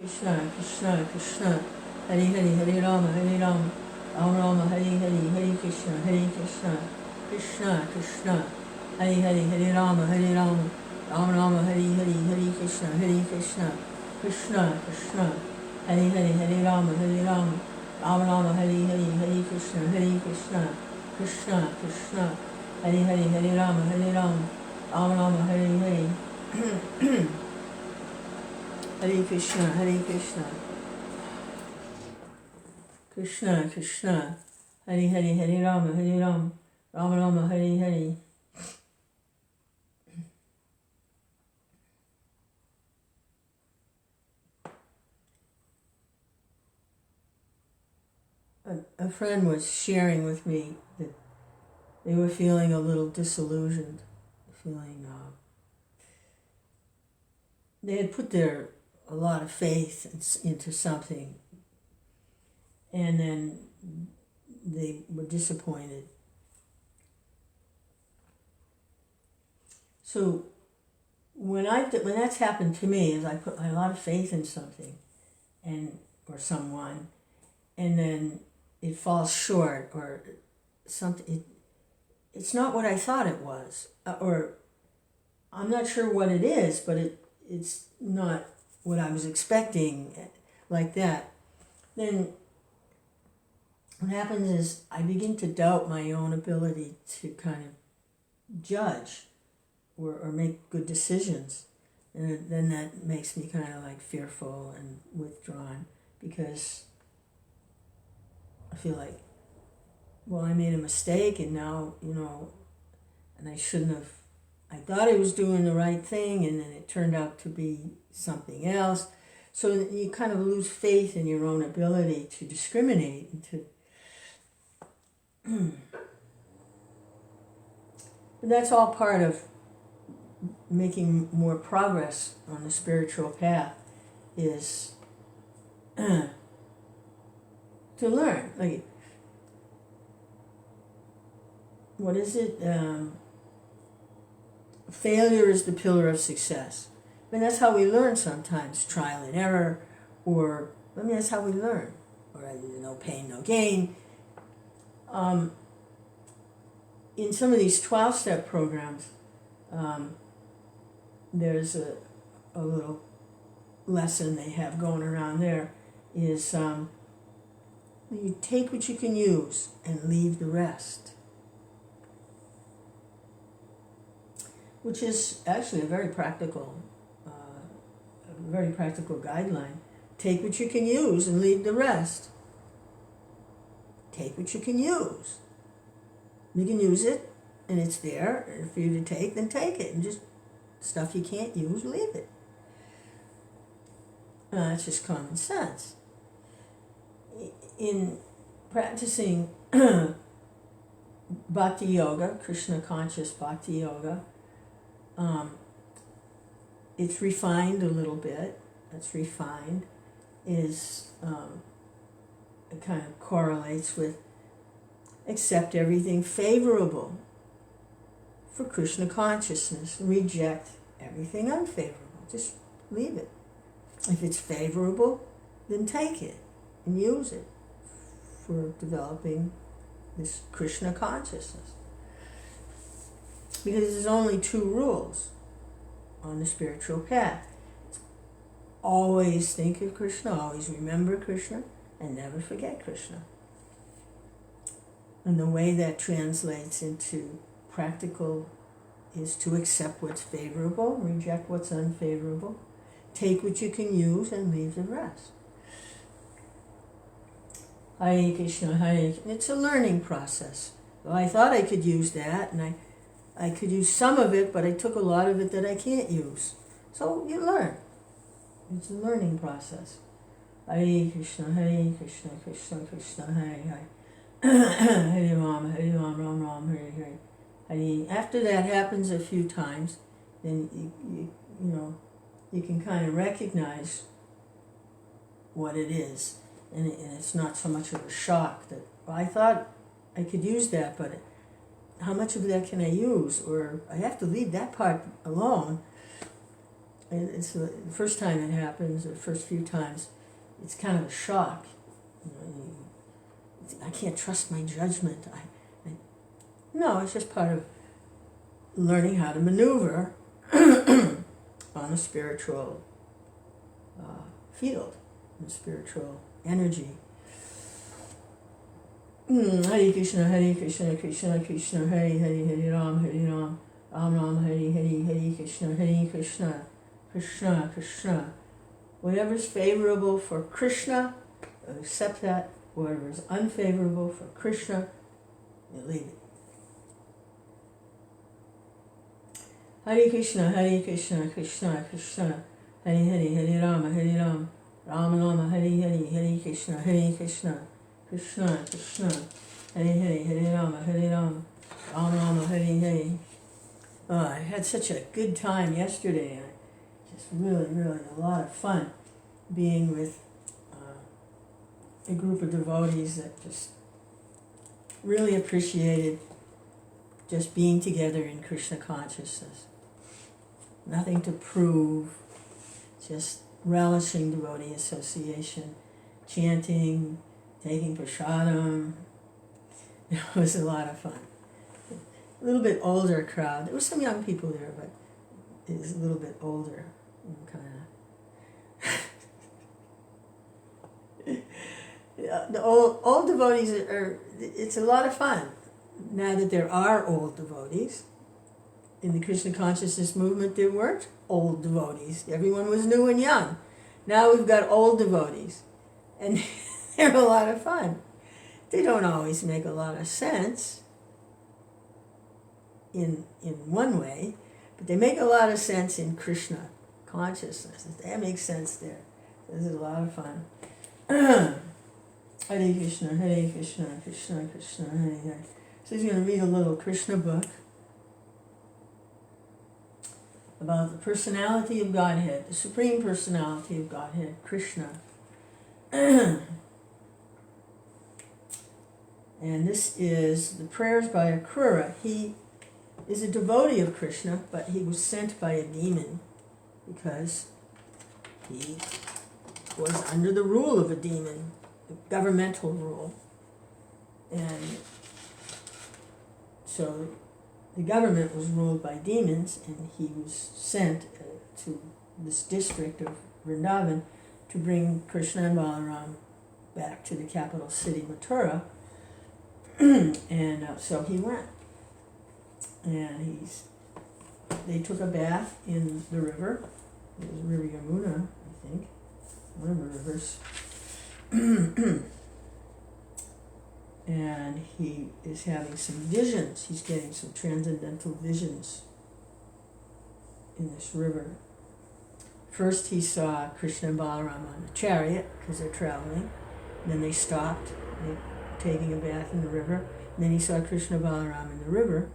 Krishna, Krishna, Krishna, Hare Hare, Hare Rama, Rama Rama, Hare Hare, Hare Krishna, Krishna, Krishna, Hare Hare, Hare Rama, Rama Rama, Hare Hare, Hare Krishna, Krishna, Krishna, Hare Hare, Hare Rama, Rama Rama, Hare Hare, Hare Krishna, Krishna, Krishna, Hare Hare, Hare Rama, Rama Rama, Hare Hare. Hare Krishna, Krishna, Krishna, Hare Hare, Hare Rama, Rama Rama, Hare Hare. A friend was sharing with me that they were feeling a little disillusioned, feeling they had put a lot of faith into something, and then they were disappointed. So when that's happened to me, is I put a lot of faith in something, or someone, and then it falls short, or something. It's not what I thought it was, or I'm not sure what it is, but it's not what I was expecting, like that. Then what happens is I begin to doubt my own ability to kind of judge or make good decisions. And then that makes me kind of like fearful and withdrawn, because I feel like, well, I made a mistake, and now, and I shouldn't have. I thought I was doing the right thing, and then it turned out to be something else. So you kind of lose faith in your own ability to discriminate and to. But that's all part of making more progress on the spiritual path, is to learn. Like, what is it? Failure is the pillar of success. I mean, that's how we learn sometimes, trial and error, or, that's how we learn. Or no pain, no gain. In some of these 12-step programs, there's a little lesson they have going around there, is you take what you can use and leave the rest. Which is actually a very practical guideline. Take what you can use and leave the rest. Take what you can use. You can use it, and it's there for you to take, then take it. And just stuff you can't use, leave it. It's just common sense. In practicing bhakti yoga, Krishna conscious bhakti yoga, it's refined a little bit. That's refined is it kind of correlates with accept everything favorable for Krishna consciousness, reject everything unfavorable. Just leave it. If it's favorable, then take it and use it for developing this Krishna consciousness. Because there's only two rules on the spiritual path. Always think of Krishna, always remember Krishna, and never forget Krishna. And the way that translates into practical is to accept what's favorable, reject what's unfavorable, take what you can use, and leave the rest. Hare Krishna, Hare Krishna. It's a learning process. So I thought I could use that, and I could use some of it, but I took a lot of it that I can't use. So you learn. It's a learning process. Hare Krishna, Krishna Krishna, Hare Hare. Hare Rama, Rama Rama, Hare Hare. After that happens a few times, then you can kind of recognize what it is, and it's not so much of a shock that, well, I thought I could use that, but how much of that can I use? Or I have to leave that part alone. it's the first time it happens, or the first few times, it's kind of a shock. I can't trust my judgment. No, it's just part of learning how to maneuver on a spiritual field, in spiritual energy. Hare Krishna, Krishna Krishna, Hare Ram, Ram Ram, Hare Krishna, Krishna Krishna, Krishna. Whatever's favorable for Krishna, accept that. Whatever is unfavorable for Krishna, you leave it. Hare Krishna, Krishna Krishna, Hare Ram, Ram Ram, Hare Krishna, Krishna Krishna, Hare Ram, Ram Ram, Hare. Oh, I had such a good time yesterday. Just really a lot of fun being with a group of devotees that just really appreciated just being together in Krishna consciousness. Nothing to prove, just relishing devotee association, chanting, taking prasadam. It was a lot of fun. A little bit older crowd. There were some young people there, but it was a little bit older, kind of. The old devotees it's a lot of fun. Now that there are old devotees, in the Krishna consciousness movement there weren't old devotees. Everyone was new and young. Now we've got old devotees, and they're a lot of fun. They don't always make a lot of sense in one way, but they make a lot of sense in Krishna consciousness. That makes sense there. This is a lot of fun. Hare Krishna, Krishna Krishna, Hare Hare. So he's going to read a little Krishna book about the personality of Godhead, the Supreme Personality of Godhead, Krishna. And this is the prayers by Akrūra. He is a devotee of Krishna, but he was sent by a demon because he was under the rule of a demon, the governmental rule. And so the government was ruled by demons, and he was sent to this district of Vrindavan to bring Krishna and Balaram back to the capital city, Mathura. And so he went. And they took a bath in the river. It was River Yamuna, I think, one of the rivers. And he is having some visions. He's getting some transcendental visions in this river. First he saw Krishna and Balaram on a chariot because they're traveling. And then they stopped, taking a bath in the river. And then he saw Krishna and Balaram in the river.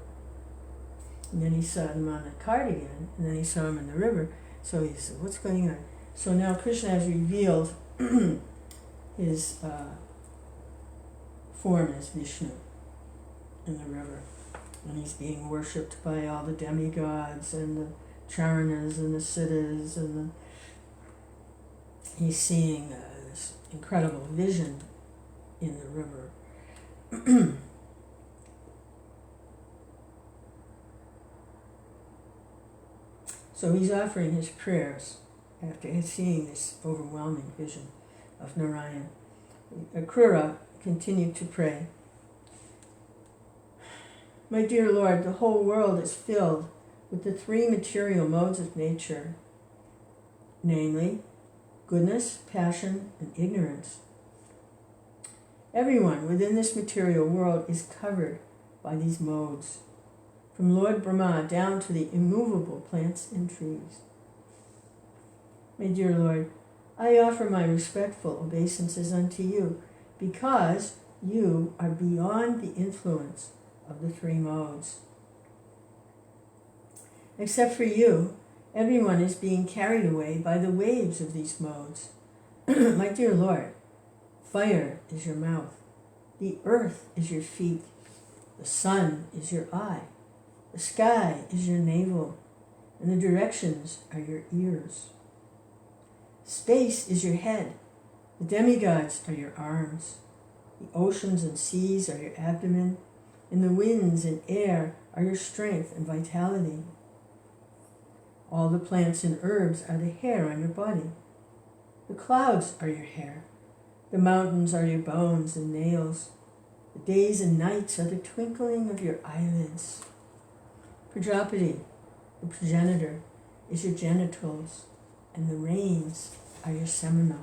And then he saw them on the cart again. And then he saw them in the river. So he said, what's going on? So now Krishna has revealed his form as Vishnu in the river. And he's being worshipped by all the demigods and the charanas and the siddhas, and he's seeing this incredible vision in the river. So he's offering his prayers after seeing this overwhelming vision of Narayan. Akrūra continued to pray. My dear Lord, the whole world is filled with the three material modes of nature, namely goodness, passion, and ignorance. Everyone within this material world is covered by these modes, from Lord Brahma down to the immovable plants and trees. My dear Lord, I offer my respectful obeisances unto you, because you are beyond the influence of the three modes. Except for you, everyone is being carried away by the waves of these modes. My dear Lord, fire is your mouth, the earth is your feet, the sun is your eye, the sky is your navel, and the directions are your ears. Space is your head, the demigods are your arms, the oceans and seas are your abdomen, and the winds and air are your strength and vitality. All the plants and herbs are the hair on your body. The clouds are your hair, the mountains are your bones and nails, the days and nights are the twinkling of your eyelids. Prajapati, the progenitor, is your genitals, and the rains are your semina.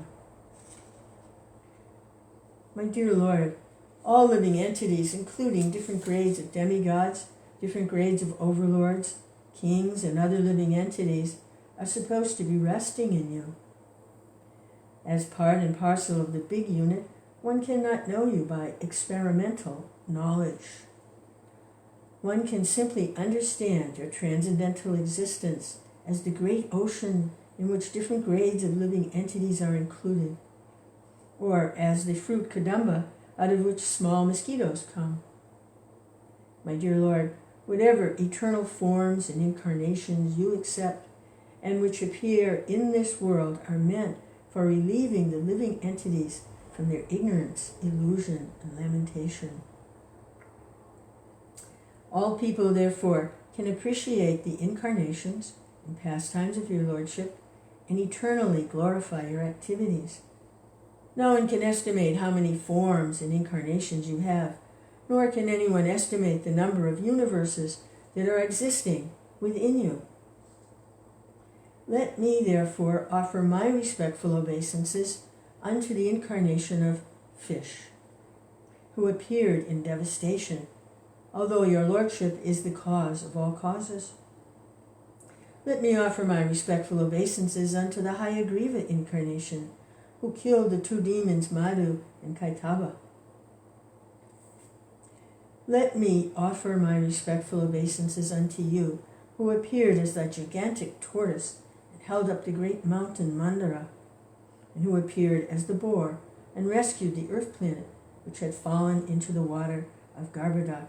My dear Lord, all living entities, including different grades of demigods, different grades of overlords, kings, and other living entities, are supposed to be resting in you. As part and parcel of the big unit, one cannot know you by experimental knowledge. One can simply understand your transcendental existence as the great ocean in which different grades of living entities are included, or as the fruit kadamba out of which small mosquitoes come. My dear Lord, whatever eternal forms and incarnations you accept and which appear in this world are meant for relieving the living entities from their ignorance, illusion, and lamentation. All people, therefore, can appreciate the incarnations and pastimes of your Lordship and eternally glorify your activities. No one can estimate how many forms and incarnations you have, nor can anyone estimate the number of universes that are existing within you. Let me, therefore, offer my respectful obeisances unto the incarnation of fish, who appeared in devastation, although your Lordship is the cause of all causes. Let me offer my respectful obeisances unto the Hayagriva incarnation, who killed the two demons Madhu and Kaitaba. Let me offer my respectful obeisances unto you, who appeared as that gigantic tortoise and held up the great mountain Mandara, and who appeared as the boar and rescued the earth planet which had fallen into the water of Garbhodak.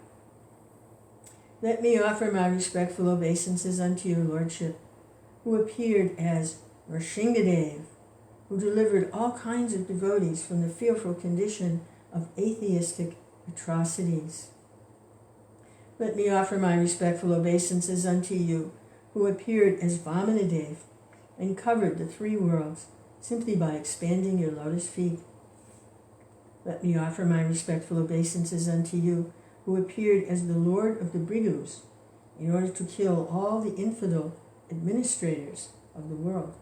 Let me offer my respectful obeisances unto your Lordship, who appeared as Nrsingadev, who delivered all kinds of devotees from the fearful condition of atheistic atrocities. Let me offer my respectful obeisances unto you, who appeared as Vamanadev and covered the three worlds simply by expanding your lotus feet. Let me offer my respectful obeisances unto you, who appeared as the Lord of the Brigus in order to kill all the infidel administrators of the world.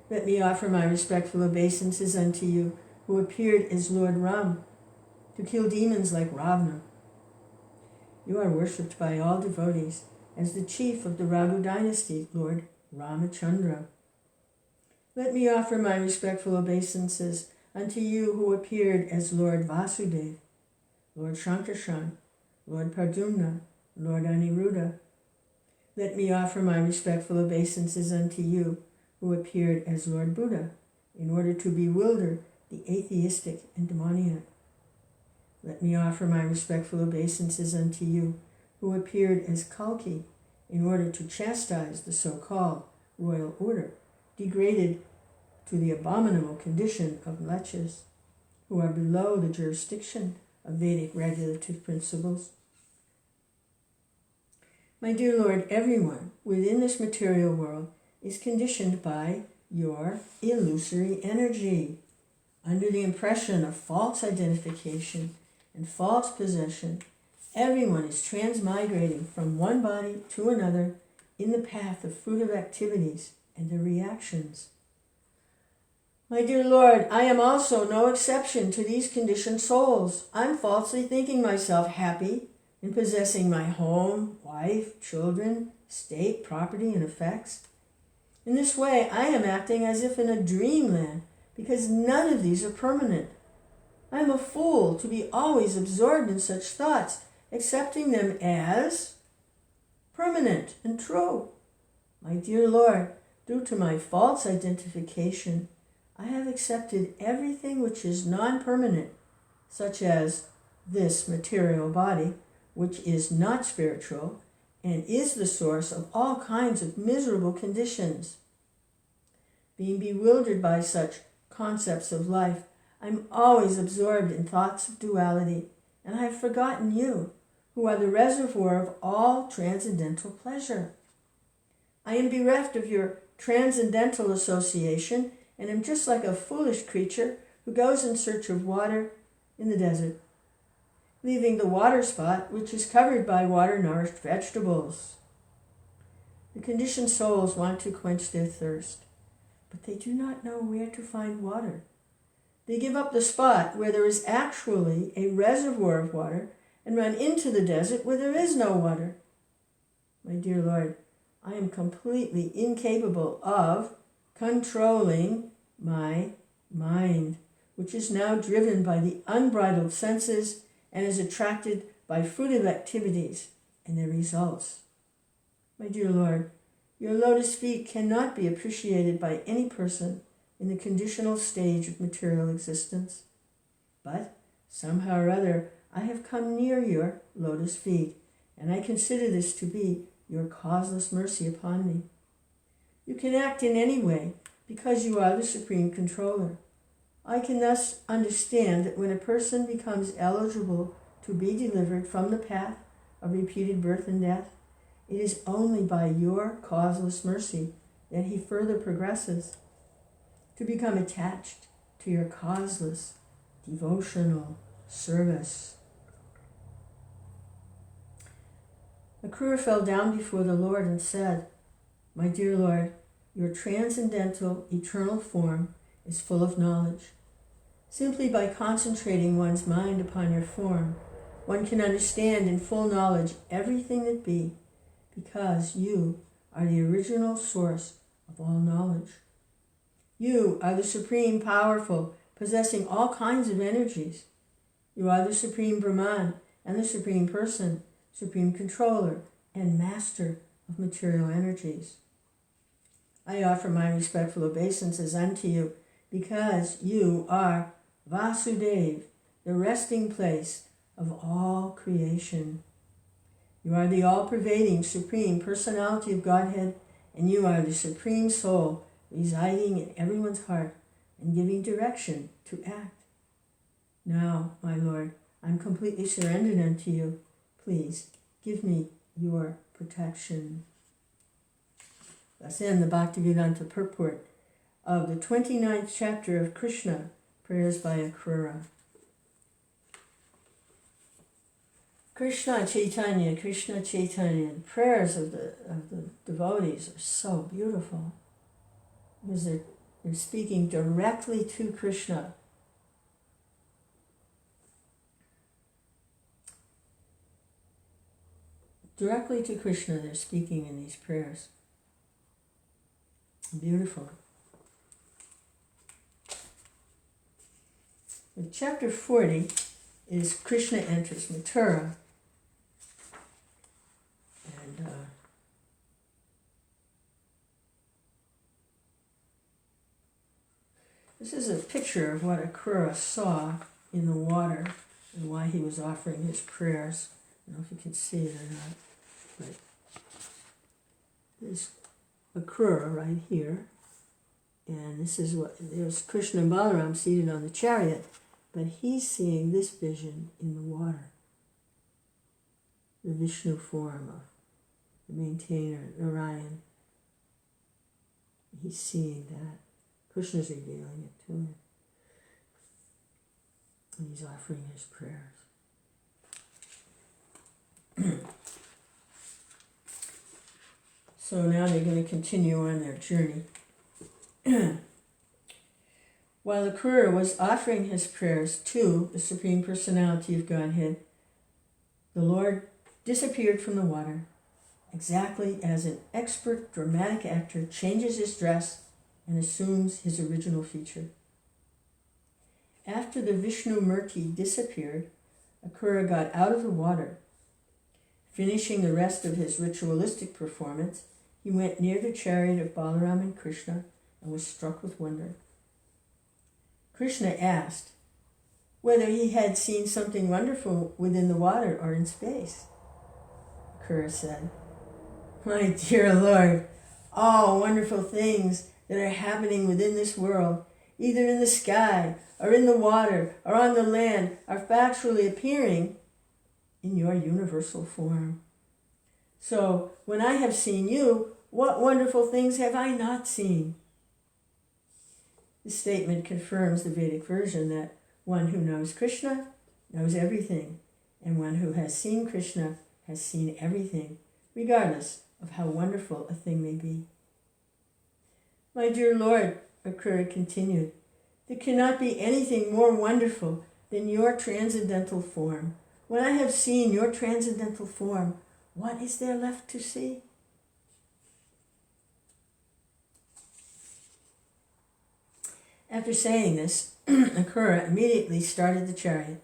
Let me offer my respectful obeisances unto you, who appeared as Lord Ram to kill demons like Ravana. You are worshipped by all devotees as the chief of the Raghu dynasty, Lord Ramachandra. Let me offer my respectful obeisances unto you, who appeared as Lord Vasudev, Lord Shankarshan, Lord Pardumna, Lord Aniruddha. Let me offer my respectful obeisances unto you, who appeared as Lord Buddha, in order to bewilder the atheistic and demoniac. Let me offer my respectful obeisances unto you, who appeared as Kalki, in order to chastise the so-called royal order, degraded to the abominable condition of lechas, who are below the jurisdiction of Vedic regulative principles. My dear Lord, everyone within this material world is conditioned by your illusory energy, under the impression of false identification and false possession. Everyone is transmigrating from one body to another in the path of fruitive activities and their reactions. My dear Lord, I am also no exception to these conditioned souls. I'm falsely thinking myself happy in possessing my home, wife, children, estate, property, and effects. In this way, I am acting as if in a dreamland, because none of these are permanent. I am a fool to be always absorbed in such thoughts, accepting them as permanent and true. My dear Lord, due to my false identification, I have accepted everything which is non-permanent, such as this material body, which is not spiritual, and is the source of all kinds of miserable conditions. Being bewildered by such concepts of life, I'm always absorbed in thoughts of duality, and I have forgotten you, who are the reservoir of all transcendental pleasure. I am bereft of your transcendental association, and am just like a foolish creature who goes in search of water in the desert, leaving the water spot which is covered by water-nourished vegetables. The conditioned souls want to quench their thirst, but they do not know where to find water. They give up the spot where there is actually a reservoir of water and run into the desert where there is no water. My dear Lord, I am completely incapable of controlling my mind, which is now driven by the unbridled senses and is attracted by fruitive activities and their results. My dear Lord, your lotus feet cannot be appreciated by any person in the conditional stage of material existence. But somehow or other, I have come near your lotus feet, and I consider this to be your causeless mercy upon me. You can act in any way because you are the supreme controller. I can thus understand that when a person becomes eligible to be delivered from the path of repeated birth and death, it is only by your causeless mercy that he further progresses to become attached to your causeless devotional service. Akrūra fell down before the Lord and said, My dear Lord, your transcendental eternal form is full of knowledge. Simply by concentrating one's mind upon your form, one can understand in full knowledge everything that be, because you are the original source of all knowledge. You are the supreme powerful, possessing all kinds of energies. You are the supreme Brahman and the supreme person, supreme controller and master of material energies. I offer my respectful obeisances unto you because you are Vasudev, the resting place of all creation. You are the all-pervading supreme personality of Godhead, and you are the supreme soul residing in everyone's heart and giving direction to act. Now, my Lord, I'm completely surrendered unto you. Please give me your protection. Thus end the Bhaktivedanta purport of the 29th chapter of Krishna, Prayers by Akrūra. Krishna Chaitanya, Krishna Chaitanya. The prayers of the devotees are so beautiful because they're speaking directly to Krishna. Directly to Krishna, they're speaking in these prayers. Beautiful. In chapter 40 is Krishna enters Mathura. And this is a picture of what Akrūra saw in the water and why he was offering his prayers. I don't know if you can see it or not, but there's Akrūra right here. And this is what, there's Krishna and Balaram seated on the chariot, but he's seeing this vision in the water. The Vishnu form of the maintainer, Narayan. He's seeing that. Krishna's revealing it to him. And he's offering his prayers. So now they're going to continue on their journey. While Akrūra was offering his prayers to the Supreme Personality of Godhead, the Lord disappeared from the water, exactly as an expert dramatic actor changes his dress and assumes his original feature. After the Vishnu Murti disappeared, Akrūra got out of the water. Finishing the rest of his ritualistic performance, he went near the chariot of Balaram and Krishna and was struck with wonder. Krishna asked whether he had seen something wonderful within the water or in space. Akrūra said, My dear Lord, all wonderful things that are happening within this world, either in the sky or in the water or on the land, are factually appearing in your universal form. So when I have seen you, what wonderful things have I not seen? This statement confirms the Vedic version that one who knows Krishna knows everything, and one who has seen Krishna has seen everything, regardless of how wonderful a thing may be. My dear Lord, Akrūra continued, there cannot be anything more wonderful than your transcendental form. When I have seen your transcendental form, what is there left to see? After saying this, Akrūra immediately started the chariot.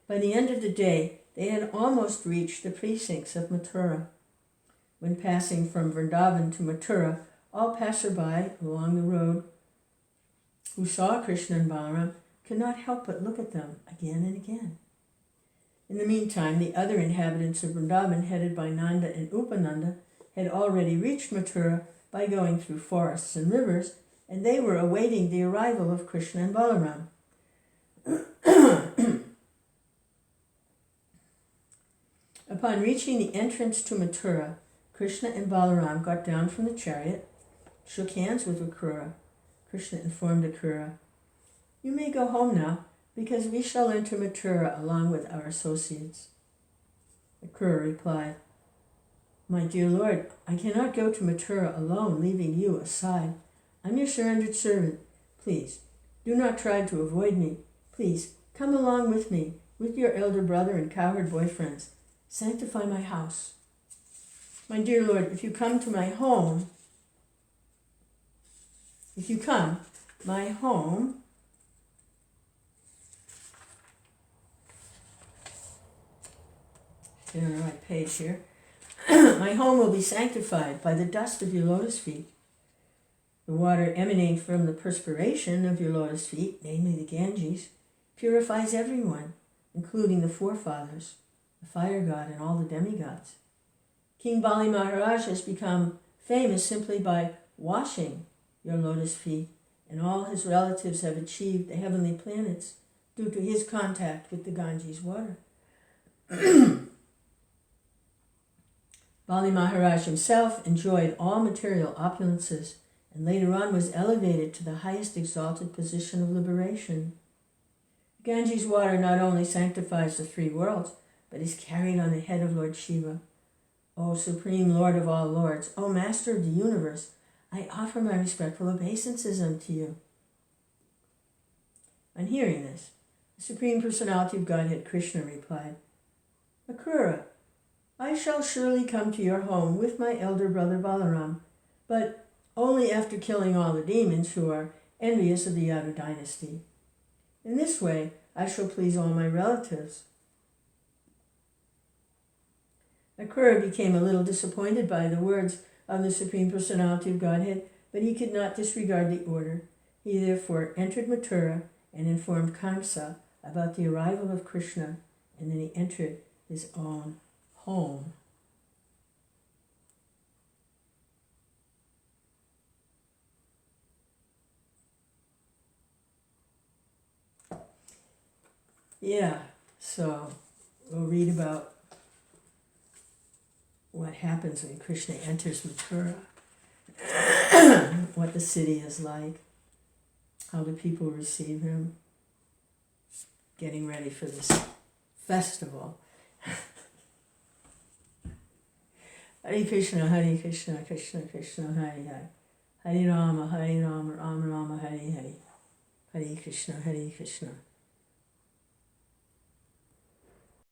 By the end of the day, they had almost reached the precincts of Mathura. When passing from Vrindavan to Mathura, all passerby along the road who saw Krishna and Balaram could not help but look at them again and again. In the meantime, the other inhabitants of Vrindavan, headed by Nanda and Upananda, had already reached Mathura by going through forests and rivers, and they were awaiting the arrival of Krishna and Balaram. Upon reaching the entrance to Mathura, Krishna and Balaram got down from the chariot, shook hands with Akrūra. Krishna informed Akrūra, "You may go home now, because we shall enter Mathura along with our associates." Akrūra replied, "My dear Lord, I cannot go to Mathura alone, leaving you aside. I'm your surrendered servant. Please, do not try to avoid me. Please, come along with me, with your elder brother and cowherd boyfriends. Sanctify my house. My dear Lord, if you come, my home, get on the right page here, my home will be sanctified by the dust of your lotus feet. The water emanating from the perspiration of your lotus feet, namely the Ganges, purifies everyone, including the forefathers, the fire god, and all the demigods. King Bali Maharaj has become famous simply by washing your lotus feet, and all his relatives have achieved the heavenly planets due to his contact with the Ganges water. Bali Maharaj himself enjoyed all material opulences, and later on was elevated to the highest exalted position of liberation. Ganges water not only sanctifies the three worlds, but is carried on the head of Lord Shiva. O Supreme Lord of all lords, O Master of the universe, I offer my respectful obeisances unto you. On hearing this, the Supreme Personality of Godhead, Krishna, replied, Akrūra, I shall surely come to your home with my elder brother Balaram, but only after killing all the demons who are envious of the Yadu dynasty. In this way, I shall please all my relatives. Akrūra became a little disappointed by the words of the Supreme Personality of Godhead, but he could not disregard the order. He therefore entered Mathura and informed Kamsa about the arrival of Krishna, and then he entered his own home. Yeah, so we'll read about what happens when Krishna enters Mathura, what the city is like, how the people receive him, getting ready for this festival. Hare Krishna, Krishna Krishna, Hare Hare. Hare Rama, Rama Rama, Hare Hare. Hare Krishna, Krishna